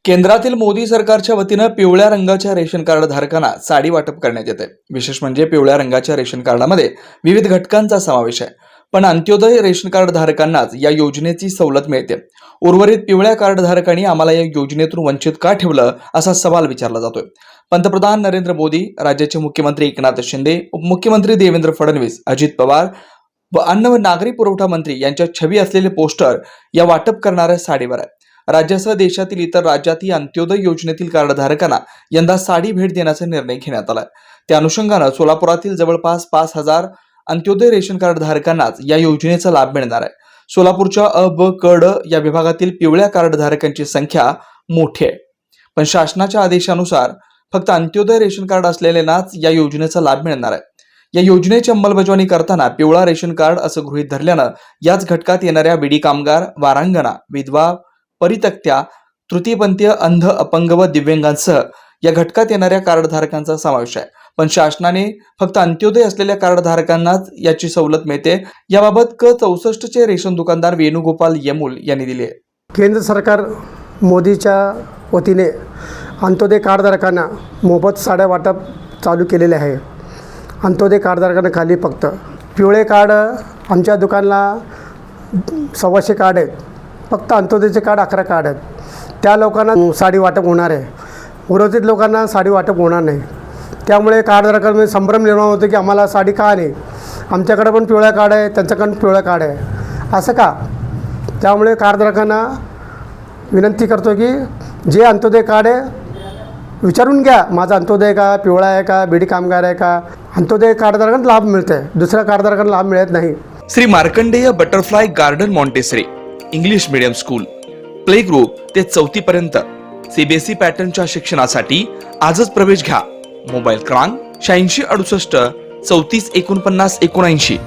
केंद्रातील मोदी सरकारच्या वतीनं पिवळ्या रंगाच्या रेशन कार्ड धारकांना साडी वाटप करण्यात येते। विशेष म्हणजे पिवळ्या रंगाच्या रेशन कार्डामध्ये विविध घटकांचा समावेश आहे, पण अंत्योदय रेशन कार्ड धारकांनाच या योजनेची सवलत मिळते। उर्वरित पिवळ्या कार्ड धारकांनी आम्हाला या योजनेतून वंचित का ठेवलं असा सवाल विचारला जातोय। पंतप्रधान नरेंद्र मोदी, राज्याचे मुख्यमंत्री एकनाथ शिंदे, उपमुख्यमंत्री देवेंद्र फडणवीस, अजित पवार व अन्न व नागरी पुरवठा मंत्री यांच्या छबी असलेले पोस्टर या वाटप करणाऱ्या साडीवर आहे। राज्यासह देशातील इतर राज्यातही अंत्योदय योजनेतील कार्डधारकांना यंदा साडी भेट देण्याचा निर्णय घेण्यात आला। त्या अनुषंगाने सोलापुरातील जवळपास 5,000 अंत्योदय रेशन कार्ड धारकांनाच या योजनेचा लाभ मिळणार आहे। सोलापूरच्या अ, ब, क, ड या विभागातील पिवळ्या कार्ड धारकांची संख्या मोठी आहे, पण शासनाच्या आदेशानुसार फक्त अंत्योदय रेशन कार्ड असलेल्यांनाच या योजनेचा लाभ मिळणार आहे। या योजनेची अंमलबजावणी करताना पिवळा रेशन कार्ड असं गृहीत धरल्यानं याच घटकात येणाऱ्या विडी कामगार, वारांगणा, विधवा, परित्यक्त्या, तृतीयपंथीय, अंध, अपंग व दिव्यांगांसह या घटकात येणाऱ्या कार्डधारकांचा समावेश आहे, पण शासनाने फक्त अंत्योदय असलेल्या कार्डधारकांनाच याची सवलत मिळते। याबाबत क 64 चे रेशन दुकानदार वेणुगोपाल यमूल यांनी दिली आहे। केंद्र सरकार मोदीच्या वतीने अंत्योदय कार्डधारकांना मोफत साड्या वाटप चालू केलेले आहे। अंत्योदय कार्डधारकांना खाली फक्त पिवळे कार्ड आमच्या दुकानला 125 कार्ड आहेत, फक्त अंत्योदयचे कार्ड 11 कार्ड आहेत। त्या लोकांना साडी वाटप होणार आहे, उर्वरित लोकांना साडी वाटप होणार नाही। त्यामुळे कार्डधारकांमध्ये संभ्रम निर्माण होतो की आम्हाला साडी का नाही, आमच्याकडे पण पिवळा कार्ड आहे, त्यांच्याकडे पिवळा कार्ड आहे, असं का? त्यामुळे कार्डधारकांना विनंती करतो की जे अंत्योदय कार्ड आहे विचारून घ्या, माझा अंत्योदय का, पिवळा आहे का, बीडी कामगार आहे का। अंत्योदय कार्डधारकांना लाभ मिळते, दुसऱ्या कार्डधारकांना लाभ मिळत नाही। Shri Markandeya butterfly garden Montessori English medium school, play group ते 4थी पर्यंत सीबीएसई पॅटर्नच्या शिक्षणासाठी आजच प्रवेश घ्या। मोबाईल क्रमांक 8668 34 49 79।